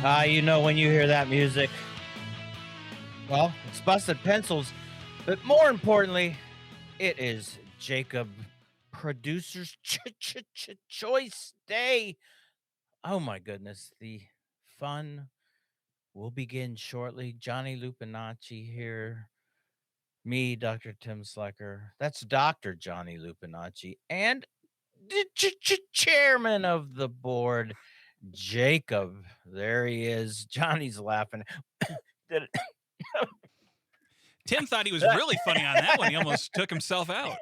You know when you hear that music, well, it's Busted Pencils, but more importantly, it is Jacob Producer's Choice Day. Oh my goodness, the fun will begin shortly. Johnny Lupinacci here, me, Dr. Tim Slekar. That's Dr. Johnny Lupinacci, and the chairman of the board, Jacob. There he is. Johnny's laughing. Did it? Tim thought he was really funny on that one. He almost took himself out.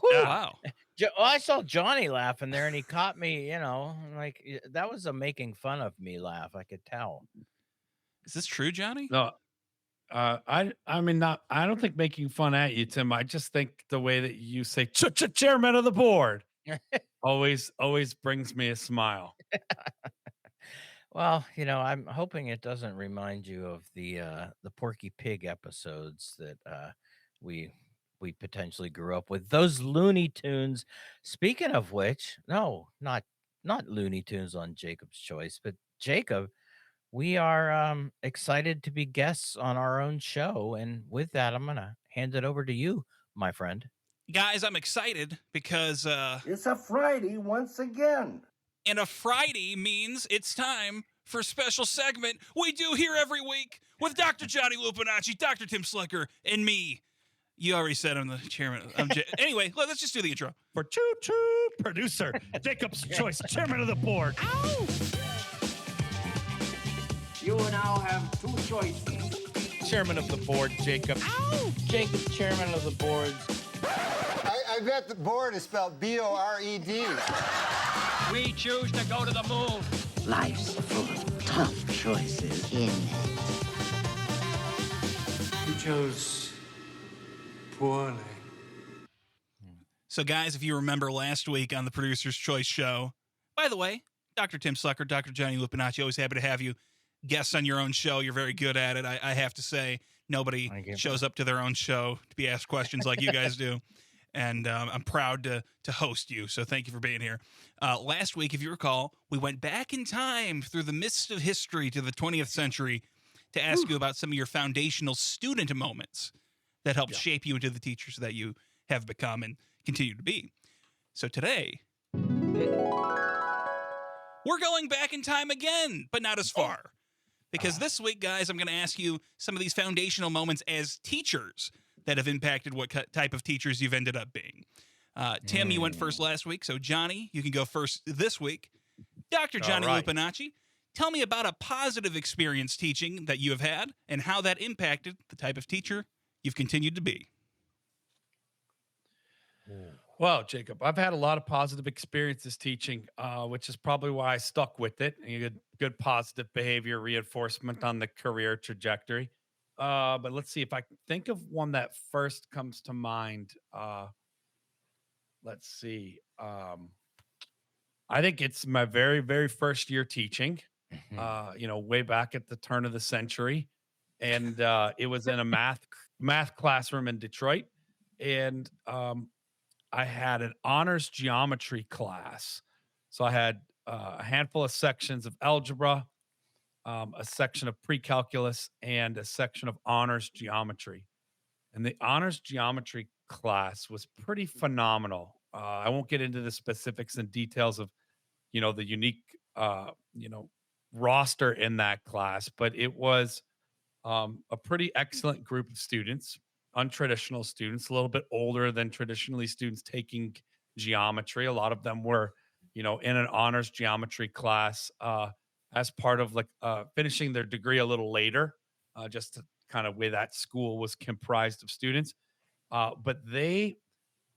Wow. I saw Johnny laughing there, and he caught me, like that was a making fun of me laugh. I could tell. Is this true, Johnny? No, I mean, not. I don't think making fun at you, Tim. I just think the way that you say chairman of the board always brings me a smile. Well, I'm hoping it doesn't remind you of the Porky Pig episodes that we potentially grew up with. Those Looney Tunes. Speaking of which, no, not Looney Tunes on Jacob's Choice, but Jacob, we are excited to be guests on our own show, and with that, I'm gonna hand it over to you, my friend. Guys, I'm excited because it's a Friday once again. And a Friday means it's time for a special segment we do here every week with Dr. Johnny Lupinacci, Dr. Tim Slekar, and me. You already said I'm the chairman. Anyway, let's just do the intro. For choo-choo, producer, Jacob's Choice, chairman of the board. Ow! You now have two choices. Chairman of the board, Jacob. Ow! Jacob, chairman of the board. I bet the board is spelled B-O-R-E-D. We choose to go to the moon. Life's full of tough choices in You chose poorly. So, guys, if you remember last week on the Producer's Choice show, by the way, Dr. Tim Slekar, Dr. Johnny Lupinacci, always happy to have you guests on your own show. You're very good at it. I have to say, nobody shows up to their own show to be asked questions like you guys do. And I'm proud to host you, so thank you for being here. Last week, if you recall, we went back in time through the mist of history to the 20th century to ask you about some of your foundational student moments that helped shape you into the teachers that you have become and continue to be. So today, we're going back in time again, but not as far. Because this week, guys, I'm going to ask you some of these foundational moments as teachers that have impacted what type of teachers you've ended up being. Tim, you went first last week, so Johnny, you can go first this week. Dr. Johnny Lupinacci, tell me about a positive experience teaching that you have had and how that impacted the type of teacher you've continued to be. Well, Jacob, I've had a lot of positive experiences teaching, which is probably why I stuck with it. And good positive behavior reinforcement on the career trajectory. But let's see if I can think of one that first comes to mind. Let's see. I think it's my very, very first year teaching, way back at the turn of the century. And it was in a math classroom in Detroit. And I had an honors geometry class. So I had a handful of sections of algebra, a section of pre-calculus, and a section of honors geometry. And the honors geometry class was pretty phenomenal. I won't get into the specifics and details of, the unique, roster in that class, but it was a pretty excellent group of students, untraditional students, a little bit older than traditionally students taking geometry. A lot of them were, in an honors geometry class, as part of finishing their degree a little later, just to kind of way that school was comprised of students. But they,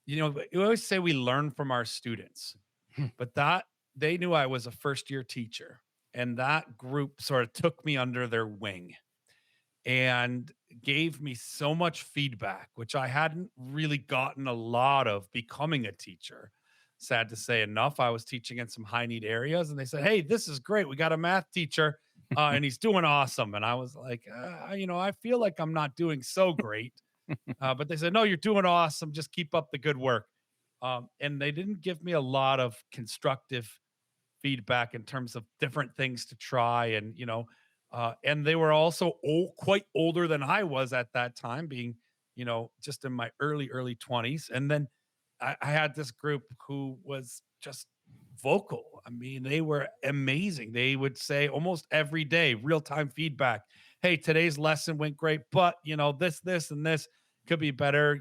you always say we learn from our students, but they knew I was a first year teacher, and that group sort of took me under their wing and gave me so much feedback, which I hadn't really gotten a lot of becoming a teacher. Sad to say enough. I was teaching in some high need areas and they said, "Hey, this is great. We got a math teacher and he's doing awesome." And I was like, I feel like I'm not doing so great. But they said, "No, you're doing awesome. Just keep up the good work." And they didn't give me a lot of constructive feedback in terms of different things to try. And, and they were also quite older than I was at that time, being, just in my early 20s. And then I had this group who was just vocal. I mean, they were amazing. They would say almost every day, real time feedback. Hey, today's lesson went great, but this, and this could be better.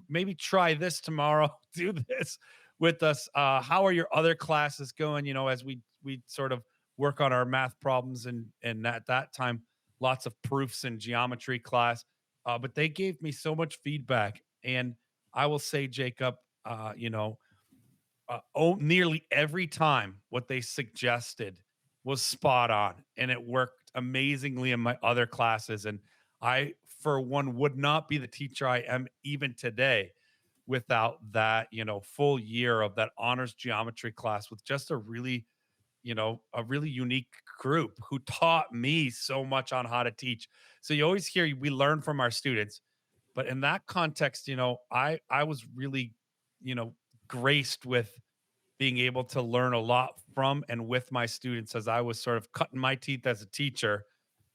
Maybe try this tomorrow. Do this with us. How are your other classes going? As we sort of work on our math problems, and at that time, lots of proofs in geometry class. But they gave me so much feedback, and I will say, Jacob, nearly every time what they suggested was spot on, and it worked amazingly in my other classes. And I, for one, would not be the teacher I am even today without that, full year of that honors geometry class with just a really unique group who taught me so much on how to teach. So you always hear we learn from our students, but in that context, I was really, you know, graced with being able to learn a lot from and with my students as I was sort of cutting my teeth as a teacher,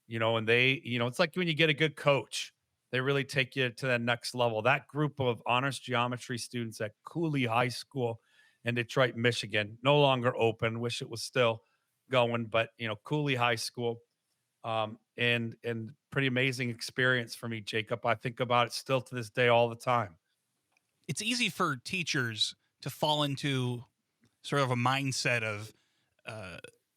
and they, it's like when you get a good coach, they really take you to the next level. That group of honors geometry students at Cooley High School in Detroit, Michigan, no longer open. Wish it was still going, but Cooley High School, and pretty amazing experience for me, Jacob. I think about it still to this day all the time. It's easy for teachers to fall into sort of a mindset of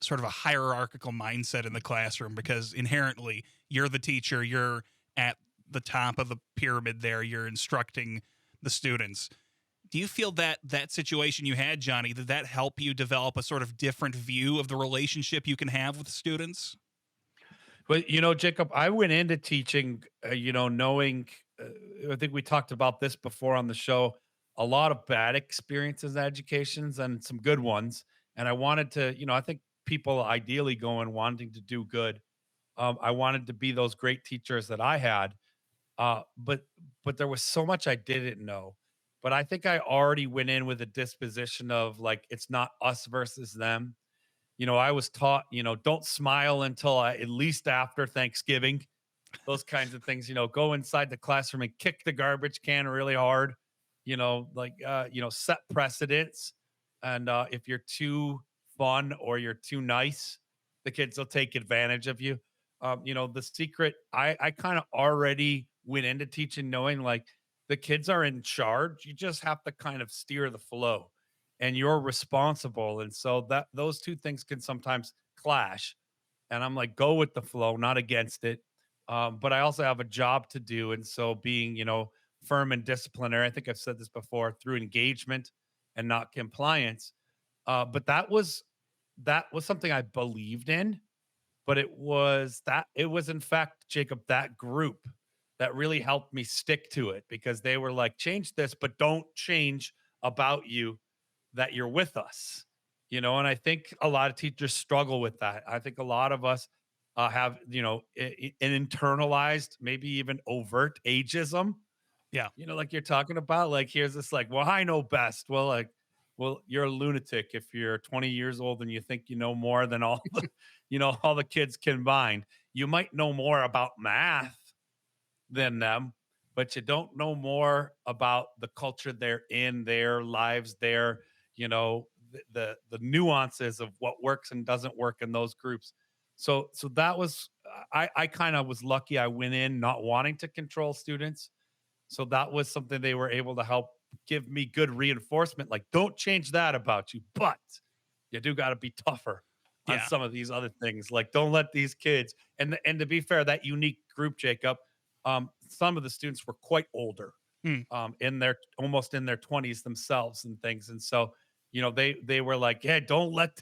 sort of a hierarchical mindset in the classroom, because inherently you're the teacher, you're at the top of the pyramid there, you're instructing the students. Do you feel that that situation you had, Johnny, did that help you develop a sort of different view of the relationship you can have with students? But Jacob, I went into teaching, knowing. I think we talked about this before on the show. A lot of bad experiences in educations and some good ones, and I wanted to, I think people ideally go in wanting to do good. I wanted to be those great teachers that I had, but there was so much I didn't know. But I think I already went in with a disposition of like it's not us versus them. I was taught, don't smile until at least after Thanksgiving, those kinds of things, go inside the classroom and kick the garbage can really hard, set precedents. And if you're too fun or you're too nice, the kids will take advantage of you. The secret, I kind of already went into teaching knowing like the kids are in charge. You just have to kind of steer the flow and you're responsible. And so that those two things can sometimes clash. And I'm like, go with the flow, not against it. But I also have a job to do. And so being, firm and disciplinary, I think I've said this before, through engagement and not compliance. But that was something I believed in, but it was in fact, Jacob, that group that really helped me stick to it because they were like, change this, but don't change about you that you're with us. And I think a lot of teachers struggle with that. I think a lot of us have, an internalized, maybe even overt ageism, Yeah. like you're talking about. Like, here's this, like, well, I know best. Well, like, well, you're a lunatic if you're 20 years old and you think you know more than all the, all the kids combined. You might know more about math than them, but you don't know more about the culture they're in, their lives, their, the nuances of what works and doesn't work in those groups. So that was, I kind of was lucky. I went in not wanting to control students. So that was something they were able to help give me good reinforcement. Like, don't change that about you, but you do got to be tougher on Yeah. some of these other things. Like, don't let these kids, and to be fair, that unique group, Jacob, some of the students were quite older, Hmm. in their almost in their 20s themselves and things. And so, they were like, yeah, don't let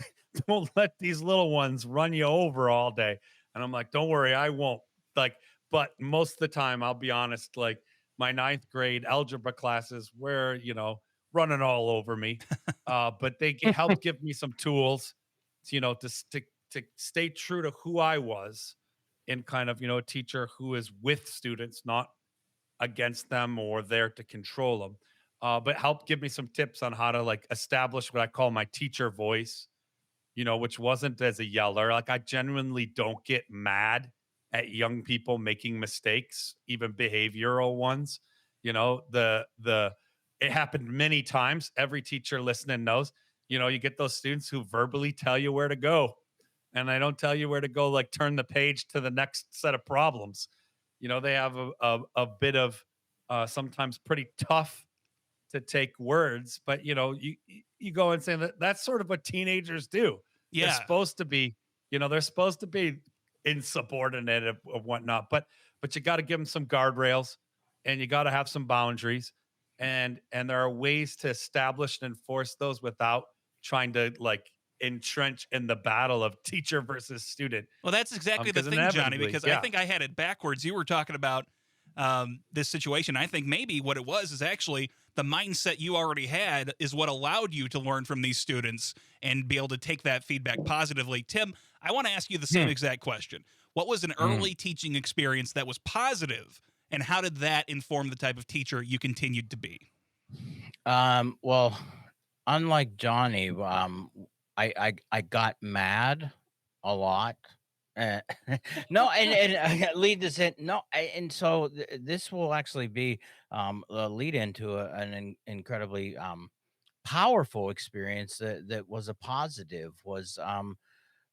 don't let these little ones run you over all day. And I'm like, don't worry, I won't. Like, but most of the time, I'll be honest, like my ninth grade algebra classes were, running all over me. But they helped give me some tools, to stay true to who I was in kind of, a teacher who is with students, not against them or there to control them. But help give me some tips on how to like establish what I call my teacher voice, which wasn't as a yeller. Like I genuinely don't get mad at young people making mistakes, even behavioral ones. The it happened many times. Every teacher listening knows, you get those students who verbally tell you where to go. And I don't tell you where to go, like turn the page to the next set of problems. They have a bit of sometimes pretty tough to take words, but you go and say that that's sort of what teenagers do. They're Yeah. supposed to be, they're supposed to be insubordinate of whatnot, but you got to give them some guardrails, and you got to have some boundaries, and there are ways to establish and enforce those without trying to like entrench in the battle of teacher versus student. Well, that's exactly the Because thing, Johnny, inevitably, because I yeah. think I had it backwards. You were talking about this situation. I think maybe what it was is actually the mindset you already had is what allowed you to learn from these students and be able to take that feedback positively. Tim, I want to ask you the same exact question. What was an early teaching experience that was positive, and how did that inform the type of teacher you continued to be? Well, unlike Johnny, I got mad a lot. Uh, no, and lead this in. No, and so this will actually be a lead into an incredibly powerful experience that was a positive, was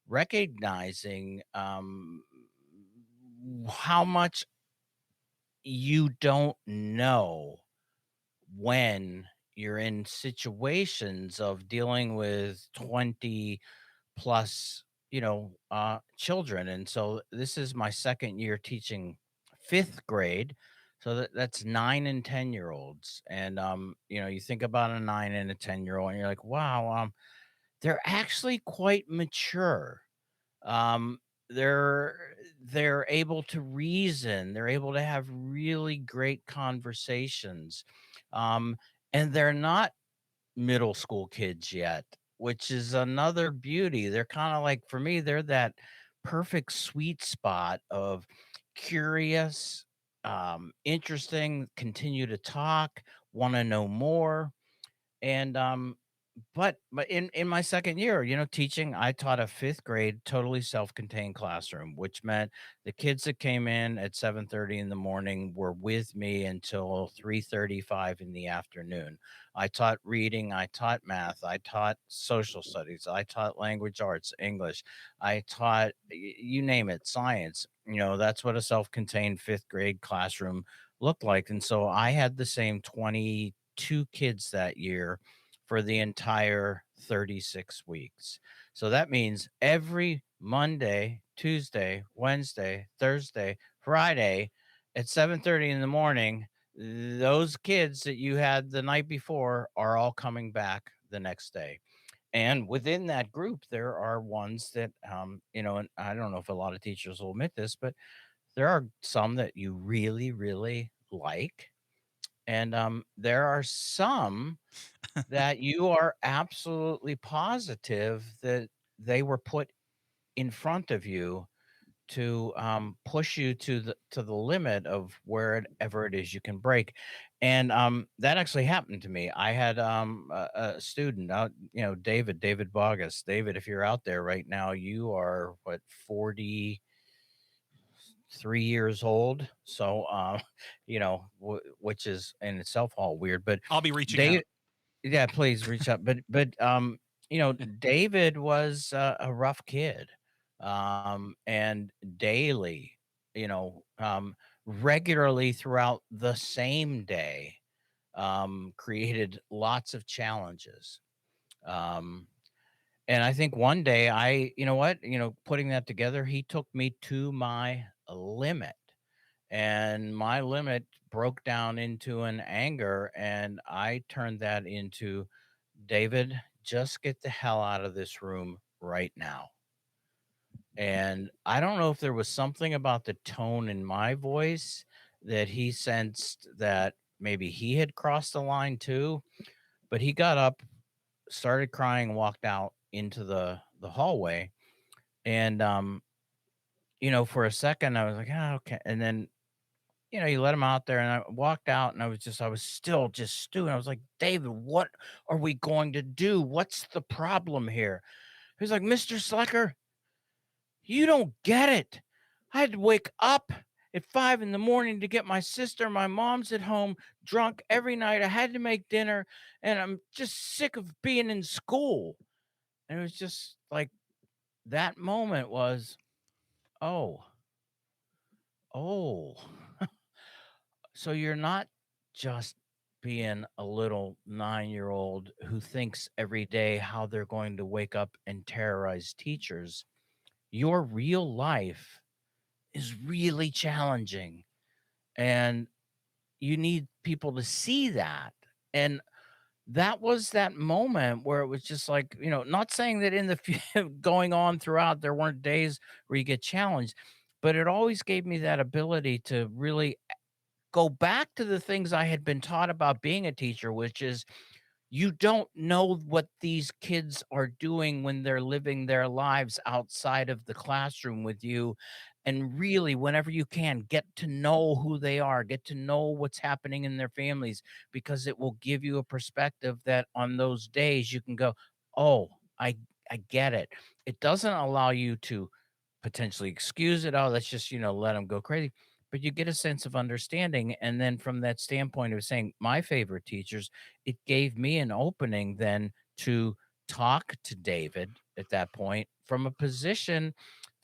recognizing how much you don't know when you're in situations of dealing with 20 plus children. And so this is my second year teaching fifth grade, so that's 9 and 10 year olds. And you think about a 9 and a 10 year old and you're like, wow, they're actually quite mature. um they're they're able to reason, they're able to have really great conversations, um and they're not middle school kids yet, which is another beauty. They're kind of like, for me, they're that perfect sweet spot of curious, interesting, continue to talk, want to know more. And but in my second year, teaching, I taught a fifth grade totally self-contained classroom, which meant the kids that came in at 7:30 in the morning were with me until 3:35 in the afternoon. I taught reading, I taught math, I taught social studies, I taught language arts, English, I taught you name it, science. That's what a self-contained fifth grade classroom looked like. And so I had the same 22 kids that year for the entire 36 weeks. So that means every Monday, Tuesday, Wednesday, Thursday, Friday at 7:30 in the morning, those kids that you had the night before are all coming back the next day. And within that group, there are ones that, and I don't know if a lot of teachers will admit this, but there are some that you really, really like. And there are some that you are absolutely positive that they were put in front of you to push you to the limit of wherever it is you can break. And that actually happened to me. I had a student out, David Bogus. David, if you're out there right now, you are what, 43 years old. So which is in itself all weird, but I'll be reaching Dave, out. yeah, please reach out. But David was a rough kid, and daily, you know, um, regularly throughout the same day, created lots of challenges. Um, and I think one day you know what, putting that together, he took me to my limit, and my limit broke down into an anger, and I turned that into, David, just get the hell out of this room right now. And I don't know if there was something about the tone in my voice that he sensed that maybe he had crossed the line too, but he got up, started crying, walked out into the hallway. And for a second I was like, "Ah, okay." And then you let him out there, and I walked out, and I was still just stewing. I was like, David, what are we going to do? What's the problem here? He's like, Mr. Slekar, you don't get it. I had to wake up at 5 in the morning to get my sister. My mom's at home drunk every night. I had to make dinner, and I'm just sick of being in school. And it was just like that moment was, oh, oh, so you're not just being a little 9-year-old who thinks every day how they're going to wake up and terrorize teachers. Your real life is really challenging, and you need people to see that. And that was that moment where it was just like, not saying that in the going on throughout there weren't days where you get challenged, but it always gave me that ability to really go back to the things I had been taught about being a teacher, which is you don't know what these kids are doing when they're living their lives outside of the classroom with you. And really, whenever you can, get to know who they are, get to know what's happening in their families, because it will give you a perspective that on those days you can go, oh, I get it. It doesn't allow you to potentially excuse it. Oh, let's just, let them go crazy. But you get a sense of understanding. And then from that standpoint of saying my favorite teachers, it gave me an opening then to talk to David at that point from a position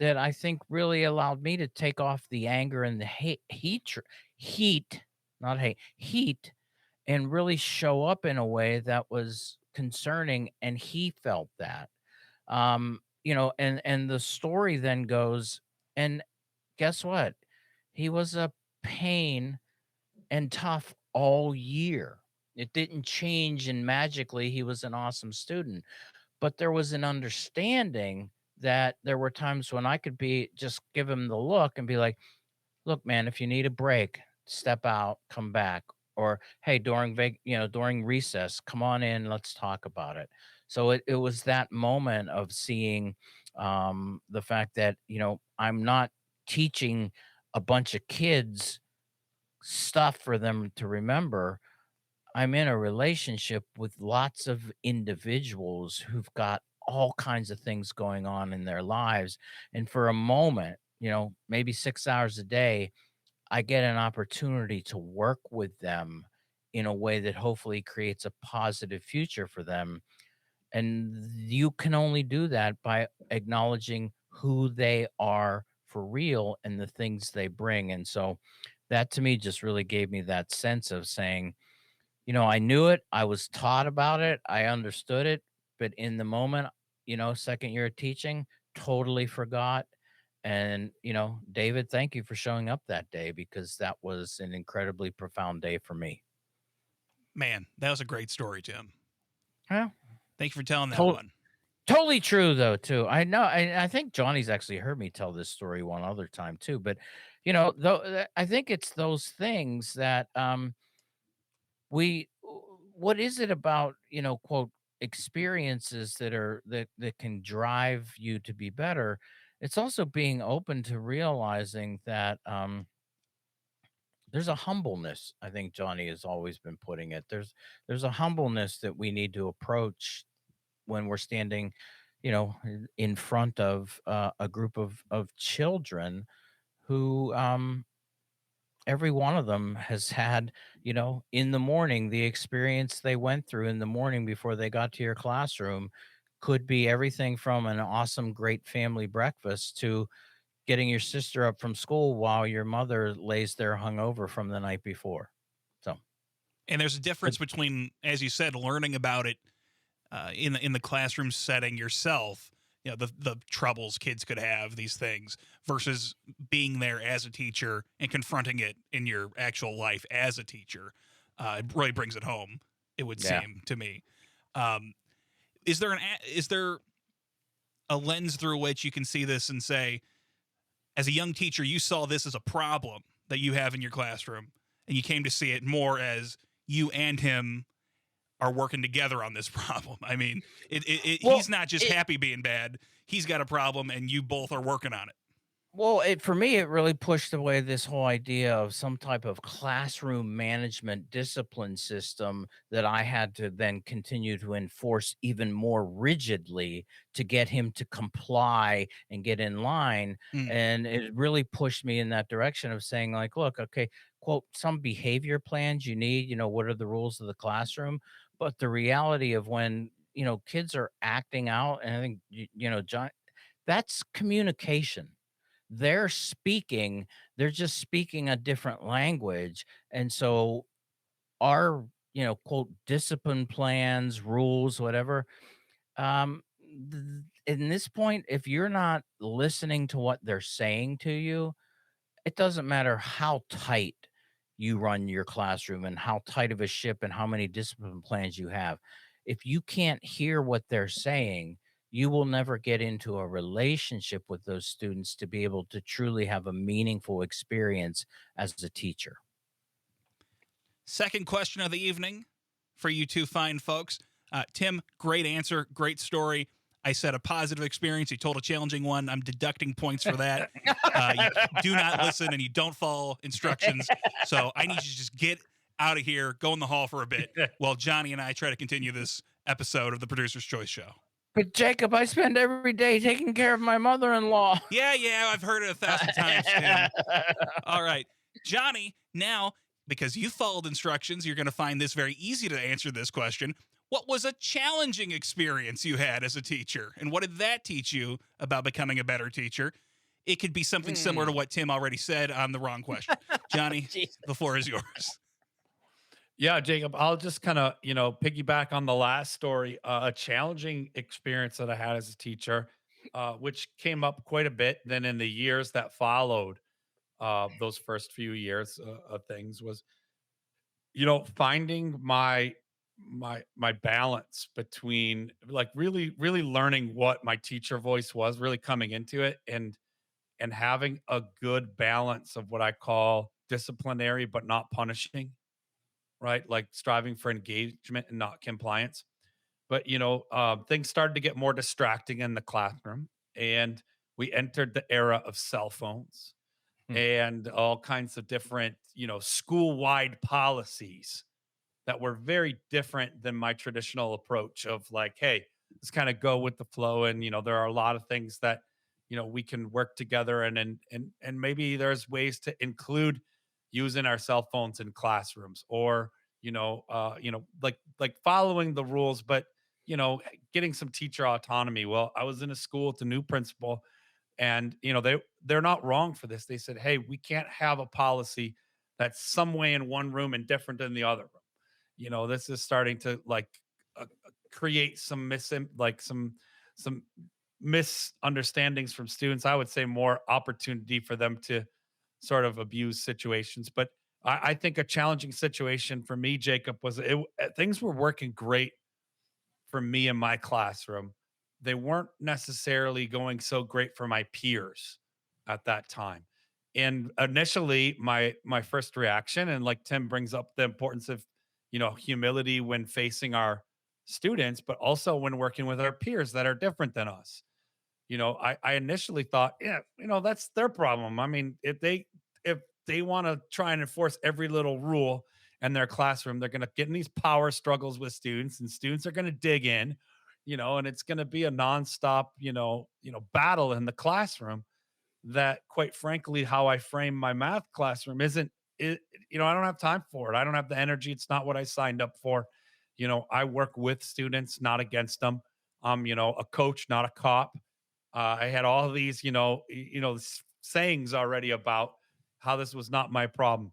that I think really allowed me to take off the anger and the heat, not hate, heat, and really show up in a way that was concerning. And he felt that. And the story then goes, and guess what? He was a pain and tough all year. It didn't change, and magically he was an awesome student. But there was an understanding that there were times when I could be just give him the look and be like, look, man, if you need a break, step out, come back. Or hey, during recess, come on in, let's talk about it. So it was that moment of seeing the fact that, I'm not teaching a bunch of kids stuff for them to remember. I'm in a relationship with lots of individuals who've got all kinds of things going on in their lives. And for a moment, maybe 6 hours a day, I get an opportunity to work with them in a way that hopefully creates a positive future for them. And you can only do that by acknowledging who they are for real and the things they bring. And so that to me just really gave me that sense of saying, I knew it, I was taught about it, I understood it, but in the moment, second year of teaching, totally forgot. And, David, thank you for showing up that day because that was an incredibly profound day for me. Man, that was a great story, Tim. Yeah. Thank you for telling that one. Totally true, though, too. I know. I think Johnny's actually heard me tell this story one other time, too. But, I think it's those things that we, what is it about, quote, experiences that can drive you to be better? It's also being open to realizing that there's a humbleness. I think Johnny has always been putting it. There's a humbleness that we need to approach when we're standing, in front of a group of children who every one of them has had, in the morning, the experience they went through in the morning before they got to your classroom could be everything from an awesome, great family breakfast to getting your sister up from school while your mother lays there hungover from the night before. So, and there's a difference between, as you said, learning about it in the classroom setting yourself, the troubles kids could have, these things, versus being there as a teacher and confronting it in your actual life as a teacher. It really brings it home, it would seem to me. Is there a lens through which you can see this and say, as a young teacher, you saw this as a problem that you have in your classroom, and you came to see it more as you and him are working together on this problem? I mean, he's not just happy being bad. He's got a problem, and you both are working on it. Well, for me, it really pushed away this whole idea of some type of classroom management discipline system that I had to then continue to enforce even more rigidly to get him to comply and get in line. Mm. And it really pushed me in that direction of saying, like, look, okay, quote, some behavior plans you need, what are the rules of the classroom? But the reality of when, kids are acting out, and I think, John, that's communication. They're speaking, they're just speaking a different language. And so our, quote, discipline plans, rules, whatever, in this point, if you're not listening to what they're saying to you, it doesn't matter how tight you run your classroom and how tight of a ship and how many discipline plans you have. If you can't hear what they're saying, you will never get into a relationship with those students to be able to truly have a meaningful experience as a teacher. Second question of the evening for you two fine folks. Tim, great answer, great story. I said a positive experience. You told a challenging one. I'm deducting points for that. You do not listen and you don't follow instructions. So I need you to just get out of here, go in the hall for a bit while Johnny and I try to continue this episode of the Producer's Choice Show. But Jacob, I spend every day taking care of my mother-in-law. Yeah, I've heard it 1,000 times, Tim. All right, Johnny, now, because you followed instructions, you're going to find this very easy to answer this question. What was a challenging experience you had as a teacher? And what did that teach you about becoming a better teacher? It could be something similar to what Tim already said on the wrong question. Johnny, the floor is yours. Yeah, Jacob, I'll just kind of, piggyback on the last story. A challenging experience that I had as a teacher, which came up quite a bit then in the years that followed those first few years of things was, finding my balance between like really learning what my teacher voice was, really coming into it and having a good balance of what I call disciplinary but not punishing, right? Like striving for engagement and not compliance. But things started to get more distracting in the classroom, and we entered the era of cell phones and all kinds of different, school-wide policies that were very different than my traditional approach of like, hey, let's kind of go with the flow. And there are a lot of things that we can work together and maybe there's ways to include using our cell phones in classrooms or like following the rules, but getting some teacher autonomy. Well, I was in a school with a new principal, and they're not wrong for this. They said, hey, we can't have a policy that's some way in one room and different in the other room. This is starting to like create some some misunderstandings from students. I would say more opportunity for them to sort of abuse situations. But I think a challenging situation for me, Jacob, was things were working great for me in my classroom. They weren't necessarily going so great for my peers at that time. And initially, my first reaction, and like Tim brings up the importance of, humility when facing our students, but also when working with our peers that are different than us. I initially thought, yeah, that's their problem. I mean, if they want to try and enforce every little rule in their classroom, they're going to get in these power struggles with students, and students are going to dig in, and it's going to be a nonstop, battle in the classroom. That, quite frankly, how I frame my math classroom isn't it. I don't have time for it. I don't have the energy. It's not what I signed up for. I work with students, not against them. I'm, a coach, not a cop. I had all these, sayings already about how this was not my problem.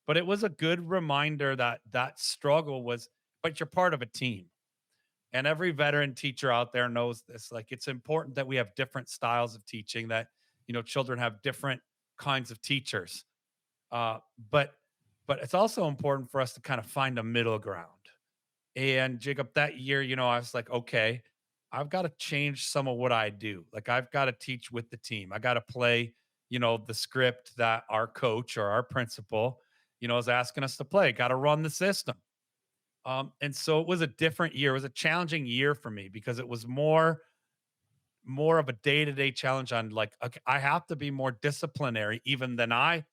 But it was a good reminder that that struggle was, but you're part of a team. And every veteran teacher out there knows this. Like, it's important that we have different styles of teaching, that, children have different kinds of teachers. Uh, but but it's also important for us to kind of find a middle ground. And Jacob, that year, I was like, okay, I've got to change some of what I do. Like, I've got to teach with the team. I got to play, the script that our coach or our principal, is asking us to play. Got to run the system. And so it was a different year. It was a challenging year for me because it was more of a day-to-day challenge on like, okay, I have to be more disciplinary even than I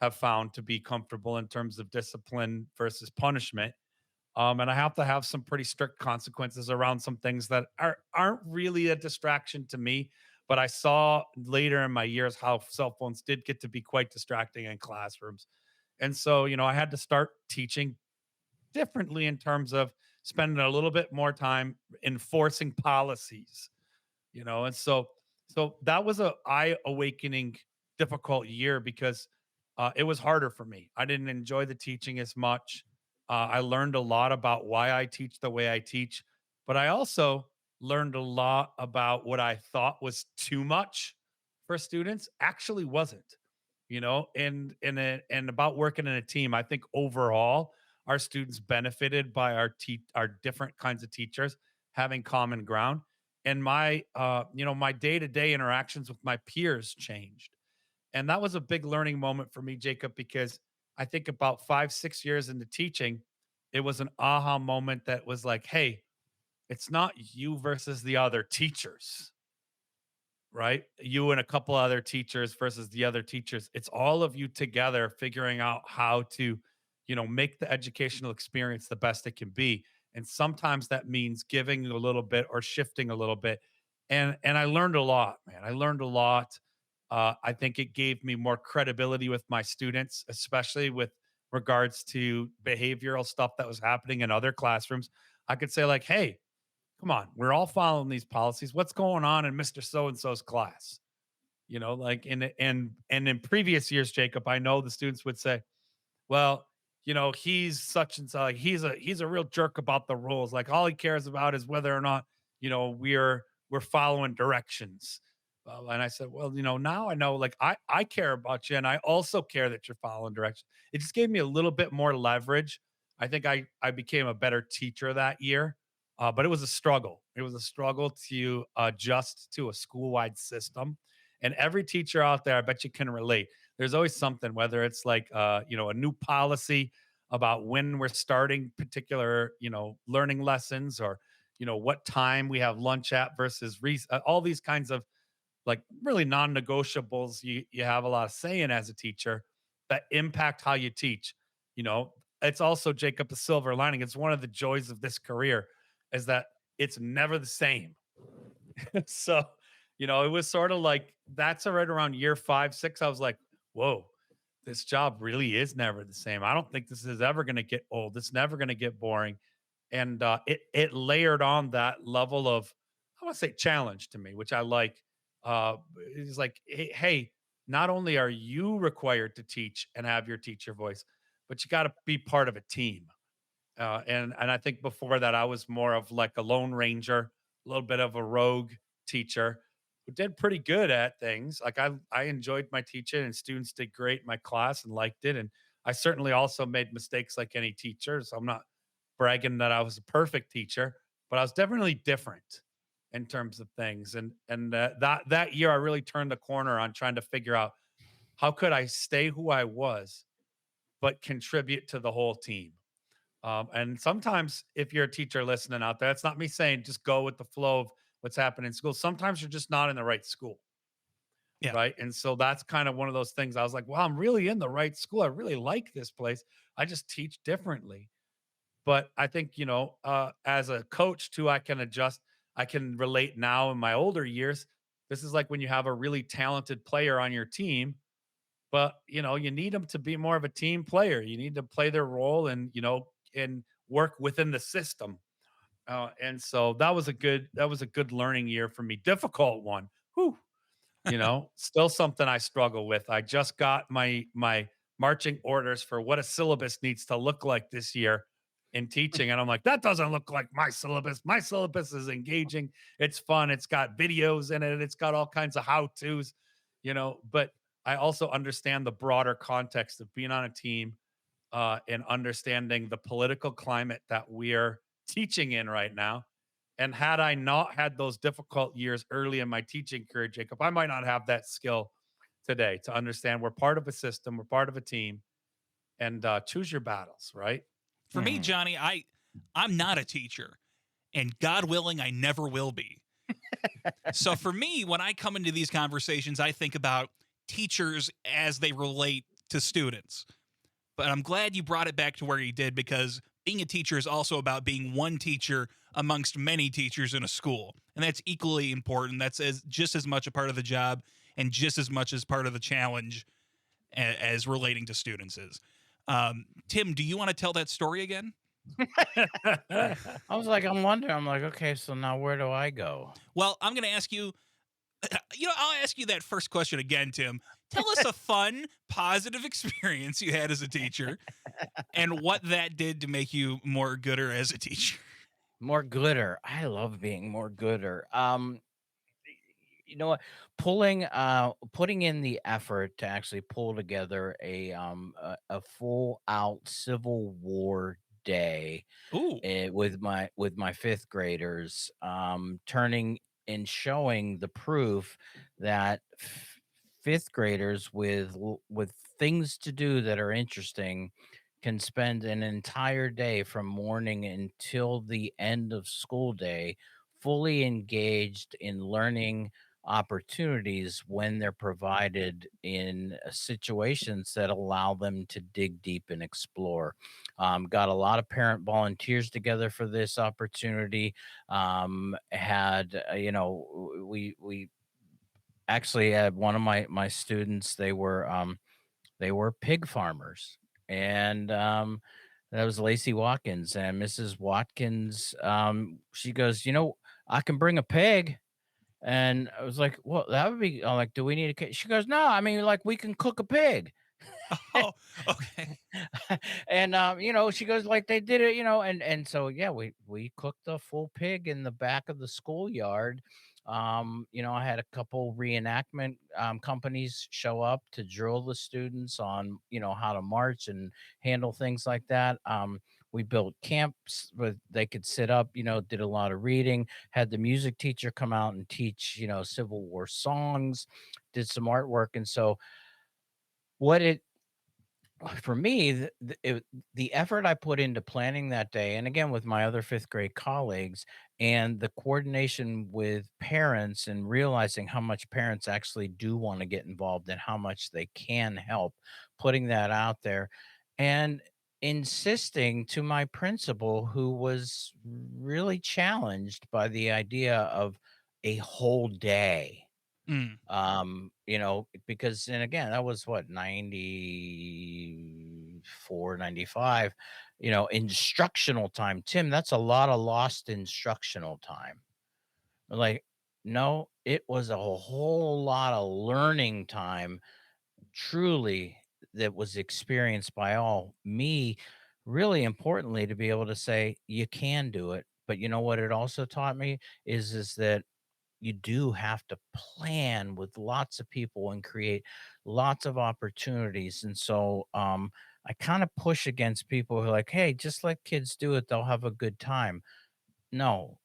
have found to be comfortable in terms of discipline versus punishment. And I have to have some pretty strict consequences around some things that aren't really a distraction to me. But I saw later in my years how cell phones did get to be quite distracting in classrooms. And so, I had to start teaching differently in terms of spending a little bit more time enforcing policies, and so that was a eye awakening difficult year because it was harder for me. I didn't enjoy the teaching as much. I learned a lot about why I teach the way I teach, but I also learned a lot about what I thought was too much for students actually wasn't, and about working in a team. I think overall our students benefited by our different kinds of teachers having common ground, and my day-to-day interactions with my peers changed. And that was a big learning moment for me, Jacob, because I think about 5 6 years into teaching, it was an aha moment that was like, hey, it's not you versus the other teachers, right? You and a couple other teachers versus the other teachers. It's all of you together figuring out how to, make the educational experience the best it can be. And sometimes that means giving a little bit or shifting a little bit. And I learned a lot, man. I learned a lot. I think it gave me more credibility with my students, especially with regards to behavioral stuff that was happening in other classrooms. I could say like, hey, come on, we're all following these policies. What's going on in Mr. So and so's class? Like and in previous years, Jacob, I know the students would say, well, he's such and such, like he's a real jerk about the rules. Like all he cares about is whether or not, we're following directions. And I said, well, now I know, like I care about you, and I also care that you're following directions. It just gave me a little bit more leverage. I think I became a better teacher that year, but it was a struggle. It was a struggle to adjust to a school wide system, and every teacher out there, I bet you can relate. There's always something, whether it's like a new policy about when we're starting particular learning lessons, or what time we have lunch at versus all these kinds of like really non-negotiables you have a lot of say in as a teacher that impact how you teach. It's also, Jacob, a silver lining. It's one of the joys of this career is that it's never the same. So, it was sort of like that's right around year 5 6. I was like, whoa, this job really is never the same. I don't think this is ever going to get old. It's never going to get boring. And it layered on that level of, I want to say, challenge to me, which I like. It's like, hey, not only are you required to teach and have your teacher voice, but you got to be part of a team. And I think before that, I was more of like a lone ranger, a little bit of a rogue teacher who did pretty good at things. Like I enjoyed my teaching, and students did great in my class and liked it. And I certainly also made mistakes like any teacher. So I'm not bragging that I was a perfect teacher, but I was definitely different in terms of things. And that year, I really turned the corner on trying to figure out how could I stay who I was, but contribute to the whole team. And sometimes, if you're a teacher listening out there, it's not me saying just go with the flow of what's happening in school. Sometimes you're just not in the right school. Yeah. Right. And so that's kind of one of those things. I was like, wow, I'm really in the right school. I really like this place. I just teach differently. But I think, as a coach too, I can adjust. I can relate now in my older years. This is like when you have a really talented player on your team, but you need them to be more of a team player. You need to play their role and work within the system. And so that was a good learning year for me. Difficult one. Whew. Still something I struggle with. I just got my marching orders for what a syllabus needs to look like this year in teaching, and I'm like, that doesn't look like my syllabus. My syllabus is engaging. It's fun. It's got videos in it. It's got all kinds of how-tos, but I also understand the broader context of being on a team, and understanding the political climate that we're teaching in right now. And had I not had those difficult years early in my teaching career, Jacob, I might not have that skill today to understand we're part of a system, we're part of a team, and choose your battles, right? For me, Johnny, I'm not a teacher, and God willing, I never will be. So for me, when I come into these conversations, I think about teachers as they relate to students. But I'm glad you brought it back to where you did, because being a teacher is also about being one teacher amongst many teachers in a school. And that's equally important. That's just as much a part of the job and just as much as part of the challenge as relating to students is. Tim, do you want to tell that story again? I was like, I'm wondering. I'm like, okay, so now where do I go? Well, I'm going to ask you, I'll ask you that first question again, Tim. Tell us a fun, positive experience you had as a teacher and what that did to make you more gooder as a teacher. More gooder. I love being more gooder. You know what? Putting in the effort to actually pull together a full out Civil War day Ooh. with my fifth graders, turning and showing the proof that fifth graders with things to do that are interesting can spend an entire day from morning until the end of school day fully engaged in learning opportunities when they're provided in situations that allow them to dig deep and explore. Got a lot of parent volunteers together for this opportunity. Had we actually had one of my students. They were pig farmers, and that was Lacey Watkins. And Mrs. Watkins, she goes, I can bring a pig. And I was like, well, that would be, I'm like, do we need a She goes, no, I mean, like, we can cook a pig. Oh, okay. And she goes, like, they did it, and so yeah, we cooked a full pig in the back of the schoolyard. I had a couple reenactment companies show up to drill the students on how to march and handle things like that. We built camps where they could sit up, did a lot of reading, had the music teacher come out and teach, Civil War songs, did some artwork. And so what it for me, the effort I put into planning that day, and again with my other fifth grade colleagues, and the coordination with parents, and realizing how much parents actually do want to get involved and how much they can help, putting that out there, and insisting to my principal, who was really challenged by the idea of a whole day, Mm. because, and again, that was what, 94, 95, instructional time. Tim, that's a lot of lost instructional time. Like, no, it was a whole lot of learning time, truly, that was experienced by all. Me, really importantly, to be able to say, you can do it. But you know what it also taught me is that you do have to plan with lots of people and create lots of opportunities. And so I kind of push against people who are like, hey, just let kids do it, they'll have a good time. No,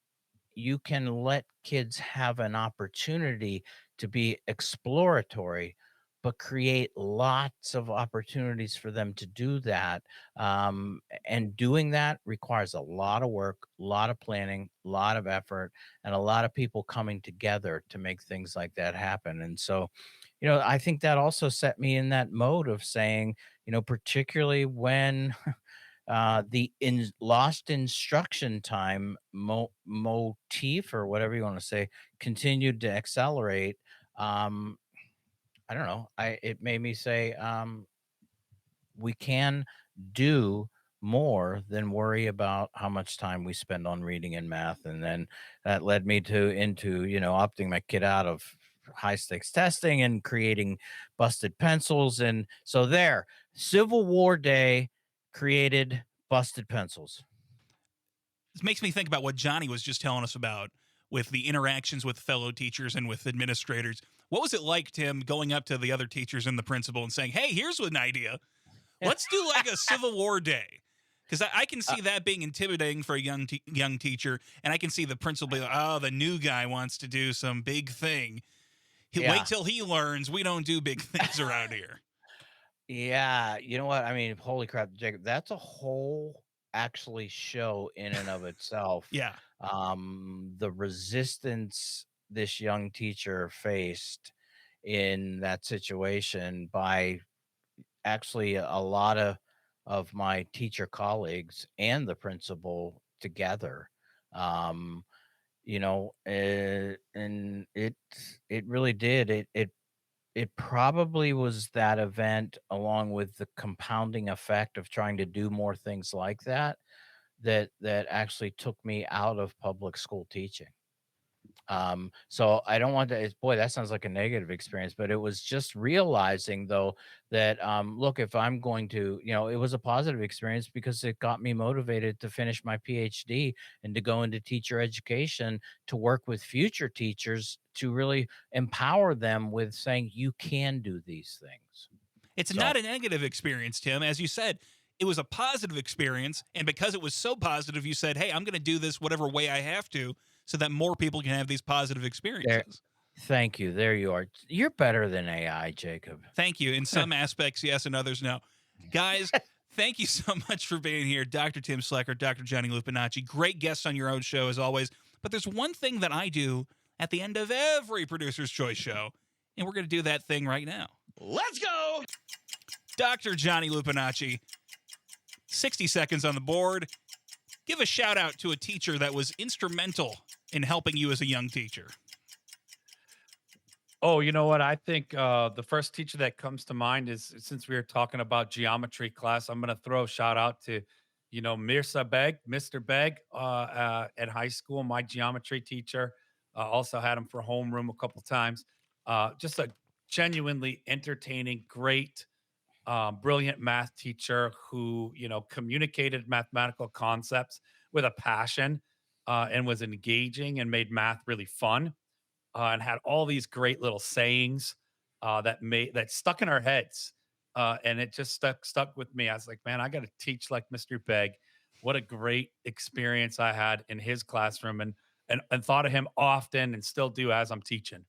you can let kids have an opportunity to be exploratory, but create lots of opportunities for them to do that. And doing that requires a lot of work, a lot of planning, a lot of effort, and a lot of people coming together to make things like that happen. And so, I think that also set me in that mode of saying, particularly when the lost instruction time motif, or whatever you want to say, continued to accelerate. I don't know. It made me say, we can do more than worry about how much time we spend on reading and math. And then that led me into opting my kid out of high stakes testing and creating busted pencils. And so there, Civil War Day created busted pencils. This makes me think about what Johnny was just telling us about with the interactions with fellow teachers and with administrators. What was it like, Tim, going up to the other teachers and the principal and saying, hey, here's an idea. Let's do like a Civil War Day. Because I can see that being intimidating for a young teacher. And I can see the principal be like, oh, the new guy wants to do some big thing. Wait till he learns we don't do big things around here. Yeah. You know what? I mean, holy crap, Jacob, that's a whole actually show in and of itself. Yeah. The resistance this young teacher faced in that situation by actually a lot of my teacher colleagues and the principal together. Um, and it really did. It probably was that event, along with the compounding effect of trying to do more things like that, that actually took me out of public school teaching. So I don't want to, boy, that sounds like a negative experience, but it was just realizing though that, look, if I'm going to, it was a positive experience because it got me motivated to finish my PhD and to go into teacher education, to work with future teachers, to really empower them with saying, you can do these things. It's not a negative experience, Tim. As you said, it was a positive experience. And because it was so positive, you said, hey, I'm going to do this whatever way I have to, so that more people can have these positive experiences. Thank you. There you are. You're better than AI, Jacob. Thank you. In some aspects, yes, and others, no. Guys, thank you so much for being here. Dr. Tim Slekar, Dr. Johnny Lupinacci, great guests on your own show as always. But there's one thing that I do at the end of every Producer's Choice show, and we're going to do that thing right now. Let's go! Dr. Johnny Lupinacci, 60 seconds on the board. Give a shout out to a teacher that was instrumental in helping you as a young teacher. Oh, you know what? I think the first teacher that comes to mind is, since we were talking about geometry class, I'm going to throw a shout out to, Mirza Beg, Mr. Beg at high school, my geometry teacher. Also had him for homeroom a couple times. Just a genuinely entertaining, great, brilliant math teacher who, communicated mathematical concepts with a passion and was engaging and made math really fun. And had all these great little sayings that stuck in our heads, and it just stuck with me. I was like, man, I got to teach like Mr. Begg. What a great experience I had in his classroom, and thought of him often, and still do as I'm teaching.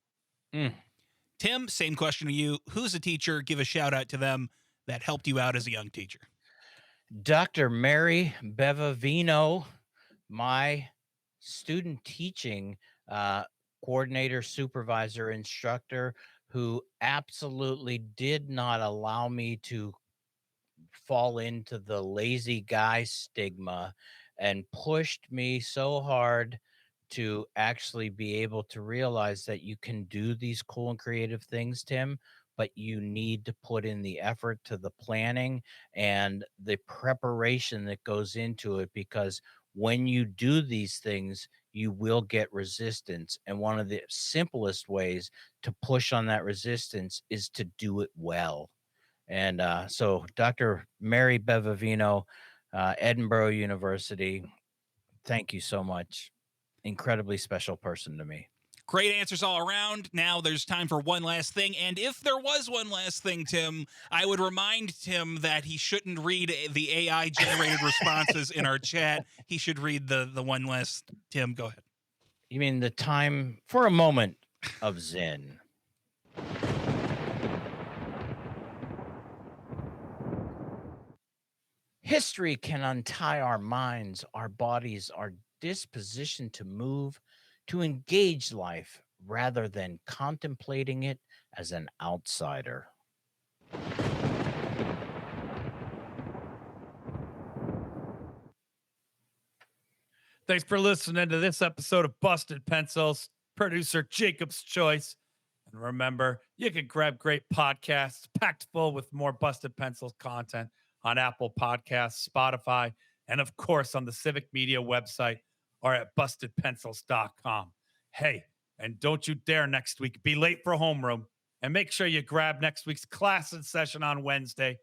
Tim, same question to you. Who's a teacher? Give a shout out to them that helped you out as a young teacher. Dr. Mary Bevavino, my student teaching coordinator, supervisor, instructor, who absolutely did not allow me to fall into the lazy guy stigma, and pushed me so hard to actually be able to realize that you can do these cool and creative things, Tim, but you need to put in the effort to the planning and the preparation that goes into it, because when you do these things, you will get resistance. And one of the simplest ways to push on that resistance is to do it well. And so Dr. Mary Bevavino, Edinburgh University, thank you so much. Incredibly special person to me. Great answers all around. Now there's time for one last thing. And if there was one last thing, Tim, I would remind Tim that he shouldn't read the AI-generated responses in our chat. He should read the one last. Tim, go ahead. You mean the time for a moment of zen? History can untie our minds, our bodies, our disposition to move, to engage life rather than contemplating it as an outsider. Thanks for listening to this episode of Busted Pencils, producer Jacob's Choice. And remember, you can grab great podcasts packed full with more Busted Pencils content on Apple Podcasts, Spotify, and of course on the Civic Media website or at bustedpencils.com. Hey, and don't you dare next week be late for homeroom, and make sure you grab next week's class and session on Wednesday.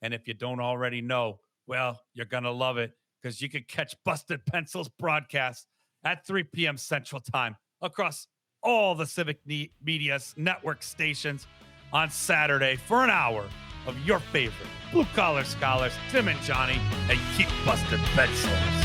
And if you don't already know, well, you're going to love it, because you can catch Busted Pencils broadcasts at 3 p.m. Central Time across all the Civic Media network stations on Saturday for an hour of your favorite blue-collar scholars, Tim and Johnny, and keep busted pencils.